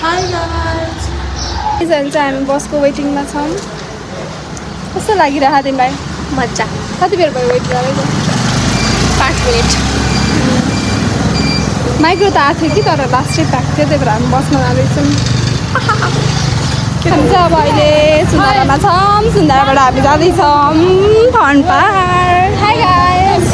High guys हामी बसको वेटिङमा छौँ। कस्तो लागिरहेको तिमीलाई? मजा। कति बेर भयो वेट गरेको? 5 मिनट। माइक्रो त आएको थियो कि तर लास्ट ट्रिप भएको थियो, त्यही भएर हामी बसमा जाँदैछौँ। हामी चाहिँ अब अहिले सुन्दारामा छौँ। सुन्दाराबाट हामी जाँदैछौँ फन पार्क। High guys.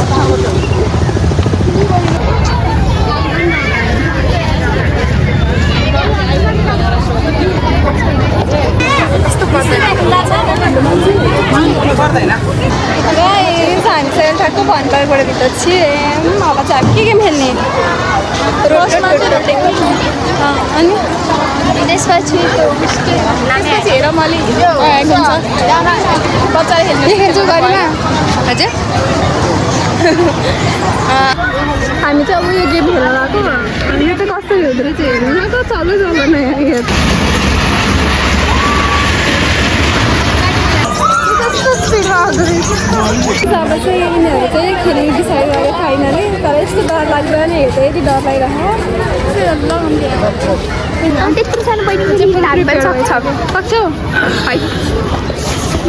हामी चाहिँ ठ्याक्क फन पार्कबाट भित्र छियौँ। अब चाहिँ हामी के गेम खेल्ने? अनि त्यसपछि हेर मैले आएको हुन्छ बच्चाले खेल्नु खेल्छु गरिमा। हजुर हामी चाहिँ अब यो गेम खेल्न गएको। यो चाहिँ कसरी हुँदो रहेछ हेर्नु न त। चल्दै चल्दैन यहाँ कस्तो स्पिडमा आउँदो रहेछ। अब चाहिँ यिनीहरू चाहिँ खेल्ने डिसाइड गरे फाइनली। तर यस्तो डर लाग्दैन हेर्दा यति डर लागिरहेको। त्यत्रो सानो बहिनी सक्छौ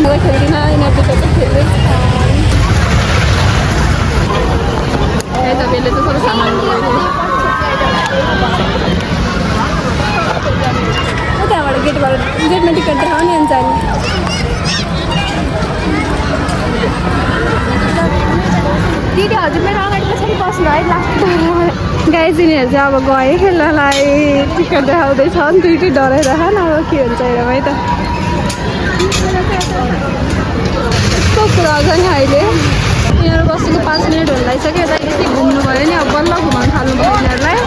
मलाई खेल्दिनँ। यिनीहरू चाहिँ खेल्दैछ। यता बेलले त सबै सामान त्यहाँबाट गेटमा टिकट देखाऊ नि अन्त दिदी हजुर मेरो अगाडि पछाडि बस्नु है लास्ट गाई चिनीहरू चाहिँ अब गए खेल्नलाई टिकट देखाउँदैछ नि दुइटै डराइरह न। अब के हुन्छ हेरौँ है त। कस्तो कुरा छ नि अहिले यिनीहरू बसेको 5 मिनट हुन लागिसक्यो। यता यति घुम्नु भयो नि अब बल्ल घुमाउनु थाल्नु भयो यिनीहरूलाई।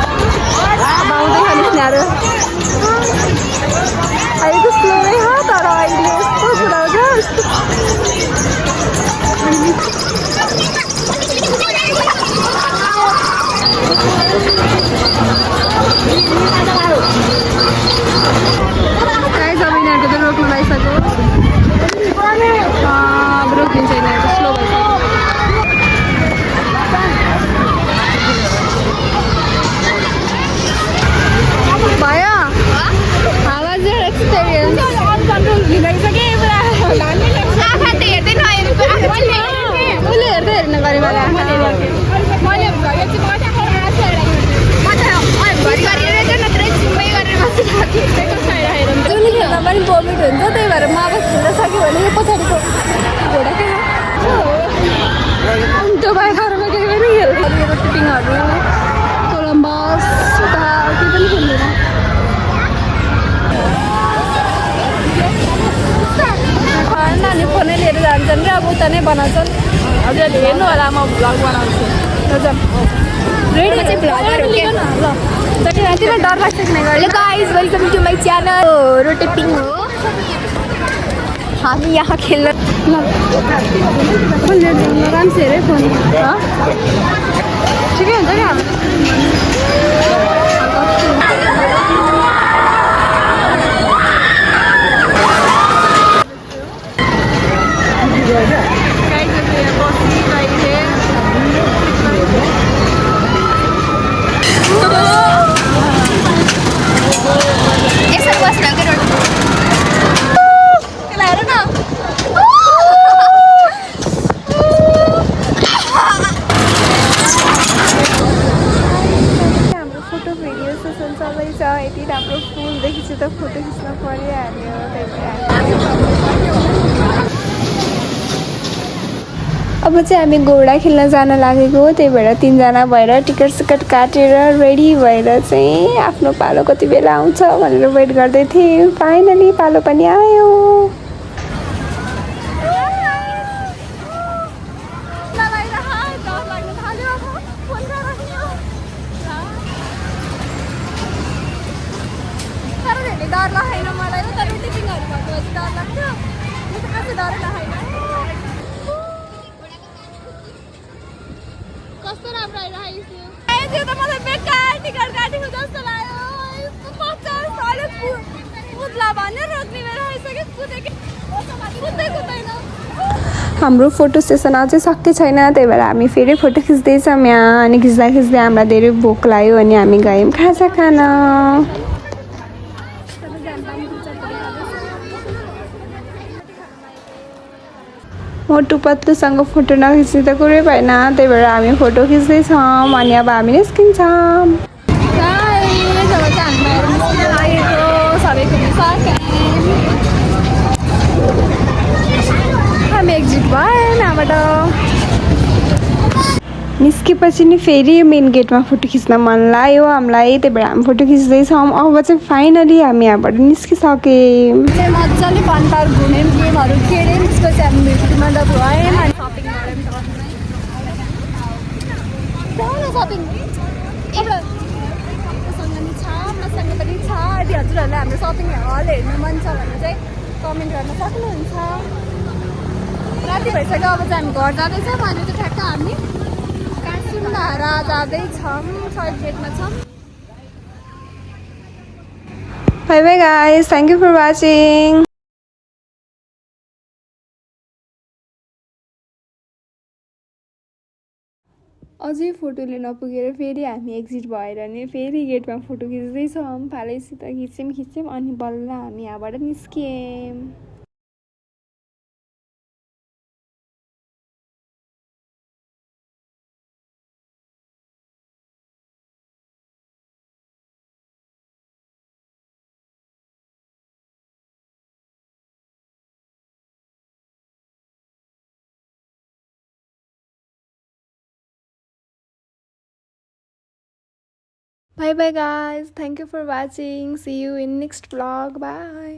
अब आउँदै खाने यिनीहरू अहिले त स्लोमै हो तर अहिले यस्तो कुरा छ गाइस। अब यिनीहरूको त रोक्नु लागिसक्यो। अब रोकिन्छ यिनीहरू स्लो भइसक्यो। भयो हावाज एक्सपिरियन्स अनकन्ट्रोल भइसक्यो पुरा। उसले हेर्दै हेर्ने गरे मलाई जुन खेल्दा पनि भोमिट हुन्छ। त्यही भएर म अब खेल्न सक्यो भने यो पछाडिको घोडा के त्यो बाइकहरूमा केही पनि खेल्छ। रोटिङहरू कोलम्बस उता केही पनि खेल्दैन। नानी फोनै लिएर जान्छन् क्या अब उता नै बनाउँछन्। हजुर हेर्नु होला म भ्लग बनाउँछु। हजुर रेडमा चाहिँ भ्लगर हो क्या। ल तिमीलाई डर लाग्छ कि नै? Hello guys welcome to my channel रोटेपिङ हो। हामी यहाँ खेल्न फोन लिएर जाउँ राम्रोसँग हेरेँ फोन ठिकै हुन्छ क्या। यसरी बस्न के रोटी हेर न। हाम्रो फोटो भिडियो सेसन चल्दैछ। यति राम्रो फुल देखिन्छ त फोटो खिच्न परिहाल्यो। अब चाहिँ हामी घोडा खेल्न जान लागेको। त्यही भएर 3 जना भएर टिकट सिकट काटेर रेडी भएर चाहिँ आफ्नो पालो कति बेला आउँछ भनेर वेट गर्दै थियौँ। फाइनली पालो पनि आयो। डर लागेन मलाई तर टिफिनहरू भएको चाहिँ डर लाग्थ्यो। कस्तो डर लागेन। कस्तो राम्रो आइरहेको त्यो त मलाई बेकार टिकट काटेको जस्तो लाग्यो। यस्तो 50 अलिक कुद्ला भन्यो रोक्ने बेला आइसक्यो कुदेको कुद्दैन। हाम्रो फोटो सेसन अझै सकिएको छैन। त्यही भएर हामी फेरि फोटो खिच्दैछौँ यहाँ। अनि खिच्दा खिच्दै हामीलाई धेरै भोक लाग्यो अनि हामी गयौँ खाजा खान। मोटु पत्लुसँग फोटो नखिच्ने त कुरै भएन, त्यही भएर हामी फोटो खिच्दैछौँ अनि अब हामी निस्किन्छौँ। गाइस अब चाहिँ हामी बाहिर निस्किन लागेको, सबै घुमिसक्यौँ। हामी एक्जिट भयो यहाँबाट। निस्केपछि नि फेरि मेन गेटमा फोटो खिच्न मन लाग्यो हामीलाई, त्यही भएर हामी फोटो खिच्दैछौँ। अब चाहिँ फाइनली हामी यहाँबाट निस्किसक्यौँ। चाहिँ मजाले फन पार्क घुम्यौँ, गेमहरू खेल्यौँ, त्यसपछि हामी भित्रमा त गयौँ अनि सपिङ गऱ्यौँ। सपिङ एउटा मसँग नि छ, मसँग पनि छ। यदि हजुरहरूलाई हाम्रो सपिङ हल हेर्नु मन छ भने चाहिँ कमेन्ट गर्न सक्नुहुन्छ। राति भइसक्यो, अब चाहिँ हामी घर जाँदैछौँ। अनि चाहिँ ठ्याक्क हामी सुन्धारा जाँदैछौँ, सर्ट गेटमा छौँ। Bye bye guys, thank you for watching. अझै फोटोले नपुगेर फेरि हामी एक्जिट भएर नि फेरि गेटमा फोटो खिच्दैछौँ। फालैसित खिच्यौँ अनि बल्ल हामी यहाँबाट निस्कियौँ। Bye bye guys, thank you for watching, see you in next vlog, bye.